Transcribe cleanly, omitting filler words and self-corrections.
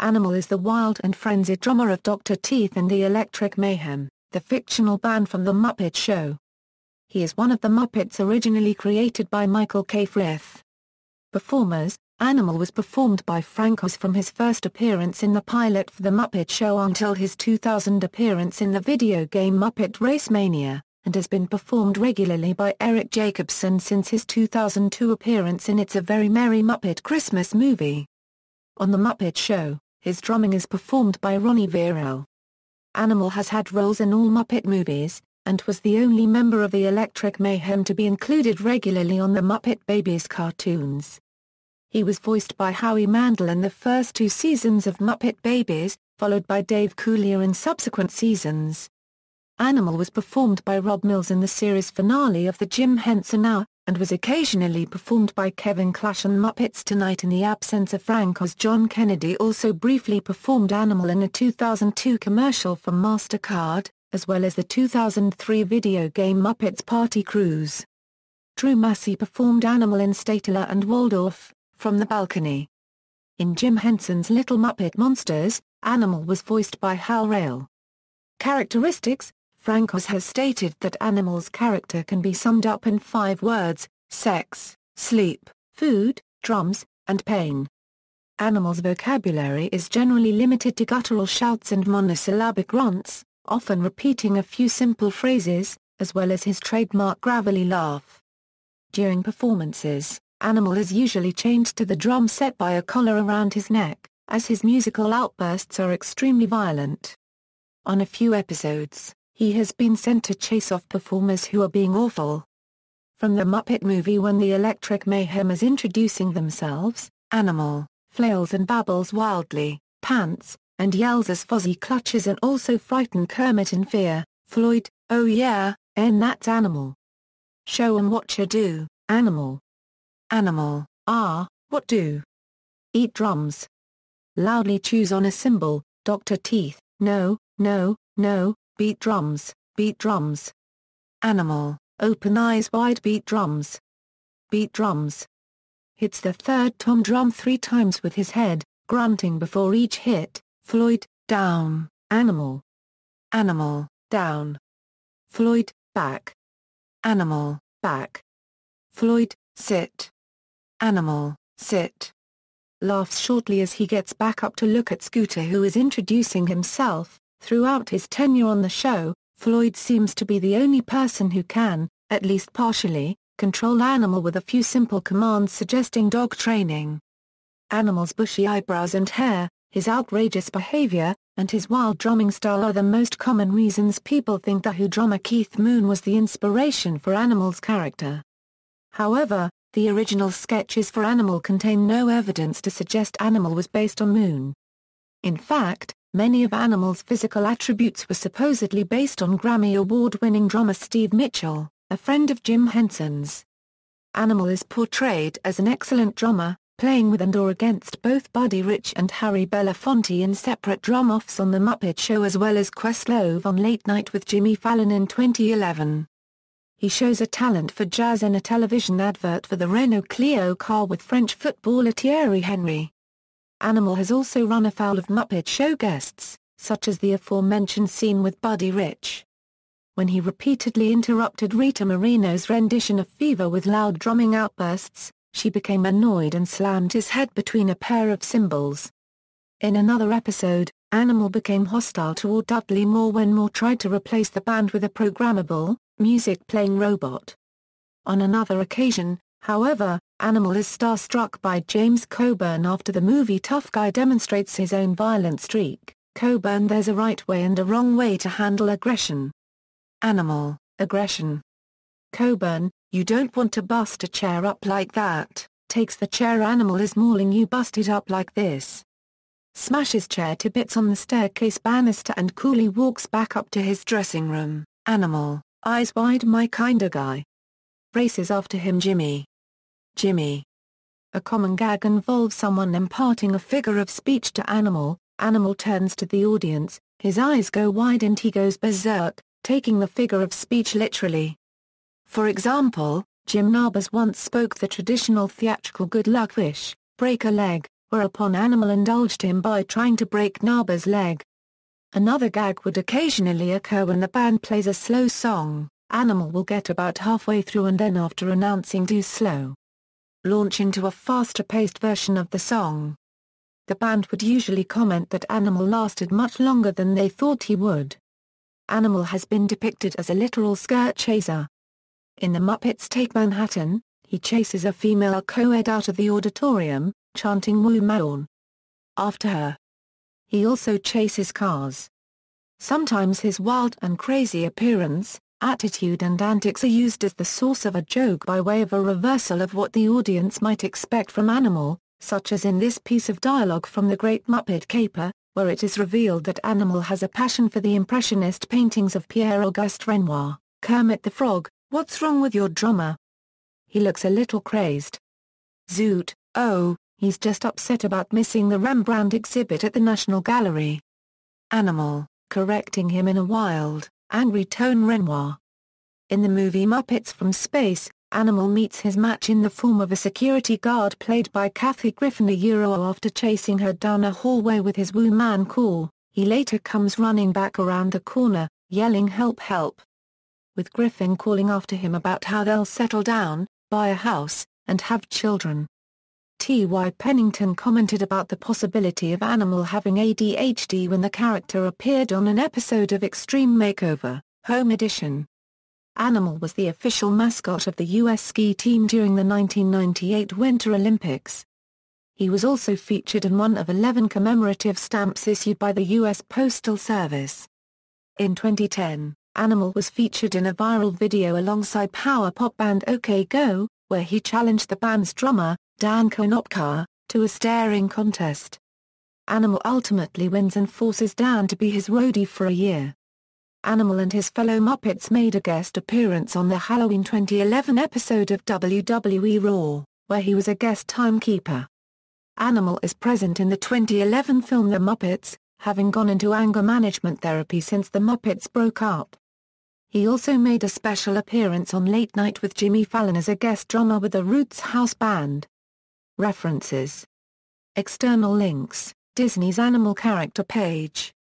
Animal is the wild and frenzied drummer of Dr. Teeth and the Electric Mayhem, the fictional band from The Muppet Show. He is one of the Muppets originally created by Michael K. Frith. Performers: Animal was performed by Frank Oz from his first appearance in the pilot for The Muppet Show until his 2000 appearance in the video game Muppet Race Mania, and has been performed regularly by Eric Jacobson since his 2002 appearance in It's a Very Merry Muppet Christmas Movie. On The Muppet Show, his drumming is performed by Ronnie Virel. Animal has had roles in all Muppet movies, and was the only member of the Electric Mayhem to be included regularly on the Muppet Babies cartoons. He was voiced by Howie Mandel in the first 2 seasons of Muppet Babies, followed by Dave Coulier in subsequent seasons. Animal was performed by Rob Mills in the series finale of the Jim Henson Hour, and was occasionally performed by Kevin Clash on Muppets Tonight in the absence of Frank Oz. John Kennedy also briefly performed Animal in a 2002 commercial for MasterCard, as well as the 2003 video game Muppets Party Cruise. Drew Massey performed Animal in Statler and Waldorf, From the Balcony. In Jim Henson's Little Muppet Monsters, Animal was voiced by Hal Rail. Characteristics: Frank Oz has stated that Animal's character can be summed up in 5 words: sex, sleep, food, drums, and pain. Animal's vocabulary is generally limited to guttural shouts and monosyllabic grunts, often repeating a few simple phrases, as well as his trademark gravelly laugh. During performances, Animal is usually chained to the drum set by a collar around his neck, as his musical outbursts are extremely violent. On a few episodes, he has been sent to chase off performers who are being awful. From the Muppet movie when the Electric Mayhem is introducing themselves, Animal flails and babbles wildly, pants, and yells as Fozzie clutches and also frighten Kermit in fear. Floyd: "Oh yeah, and that's Animal. Show 'em what you do, Animal. Animal: Ah, what do? Eat drums. Loudly chews on a cymbal. Dr. Teeth: No, no, no, beat drums, beat drums. Animal: Open eyes wide, beat drums. Beat drums. Hits the 3rd tom drum 3 times with his head, grunting before each hit. Floyd: Down, Animal. Animal: Down. Floyd: Back. Animal: Back. Floyd: Sit. Animal: Sit. Laughs shortly as he gets back up to look at Scooter, who is introducing himself. Throughout his tenure on the show, Floyd seems to be the only person who can, at least partially, control Animal with a few simple commands suggesting dog training. Animal's bushy eyebrows and hair, his outrageous behavior, and his wild drumming style are the most common reasons people think the Who drummer Keith Moon was the inspiration for Animal's character. However, the original sketches for Animal contain no evidence to suggest Animal was based on Moon. In fact, many of Animal's physical attributes were supposedly based on Grammy Award-winning drummer Steve Mitchell, a friend of Jim Henson's. Animal is portrayed as an excellent drummer, playing with and or against both Buddy Rich and Harry Belafonte in separate drum-offs on The Muppet Show, as well as Questlove on Late Night with Jimmy Fallon in 2011. He shows a talent for jazz in a television advert for the Renault Clio car with French footballer Thierry Henry. Animal has also run afoul of Muppet Show guests, such as the aforementioned scene with Buddy Rich. When he repeatedly interrupted Rita Moreno's rendition of Fever with loud drumming outbursts, she became annoyed and slammed his head between a pair of cymbals. In another episode, Animal became hostile toward Dudley Moore when Moore tried to replace the band with a programmable, music-playing robot. On another occasion, however, Animal is starstruck by James Coburn after the movie Tough Guy demonstrates his own violent streak. Coburn: There's a right way and a wrong way to handle aggression. Animal: Aggression. Coburn: You don't want to bust a chair up like that. Takes the chair. Animal is mauling. You bust it up like this. Smashes chair to bits on the staircase banister and coolly walks back up to his dressing room. Animal: Eyes wide, my kinda guy. Races after him. Jimmy. Jimmy. A common gag involves someone imparting a figure of speech to Animal. Animal turns to the audience, his eyes go wide and he goes berserk, taking the figure of speech literally. For example, Jim Nabors once spoke the traditional theatrical good luck wish, break a leg, whereupon Animal indulged him by trying to break Narba's leg. Another gag would occasionally occur when the band plays a slow song. Animal will get about halfway through and then, after announcing "too slow," launch into a faster-paced version of the song. The band would usually comment that Animal lasted much longer than they thought he would. Animal has been depicted as a literal skirt chaser. In The Muppets Take Manhattan, he chases a female co-ed out of the auditorium, chanting "Woo Maun" after her. He also chases cars. Sometimes his wild and crazy appearance, attitude and antics are used as the source of a joke by way of a reversal of what the audience might expect from Animal, such as in this piece of dialogue from The Great Muppet Caper, where it is revealed that Animal has a passion for the impressionist paintings of Pierre-Auguste Renoir. "Kermit the Frog, what's wrong with your drummer? He looks a little crazed. Zoot, oh, he's just upset about missing the Rembrandt exhibit at the National Gallery." Animal, correcting him in a wild, angry tone. Renoir. In the movie Muppets from Space, Animal meets his match in the form of a security guard played by Kathy Griffin. After chasing her down a hallway with his "Woo Man" call, he later comes running back around the corner, yelling "Help, help!" with Griffin calling after him about how they'll settle down, buy a house, and have children. T.Y. Pennington commented about the possibility of Animal having ADHD when the character appeared on an episode of Extreme Makeover, Home Edition. Animal was the official mascot of the U.S. ski team during the 1998 Winter Olympics. He was also featured in one of 11 commemorative stamps issued by the U.S. Postal Service. In 2010, Animal was featured in a viral video alongside power pop band OK Go, where he challenged the band's drummer, Dan Konopka, to a staring contest. Animal ultimately wins and forces Dan to be his roadie for a year. Animal and his fellow Muppets made a guest appearance on the Halloween 2011 episode of WWE Raw, where he was a guest timekeeper. Animal is present in the 2011 film The Muppets, having gone into anger management therapy since the Muppets broke up. He also made a special appearance on Late Night with Jimmy Fallon as a guest drummer with the Roots House Band. References. External links: Disney's Animal character page.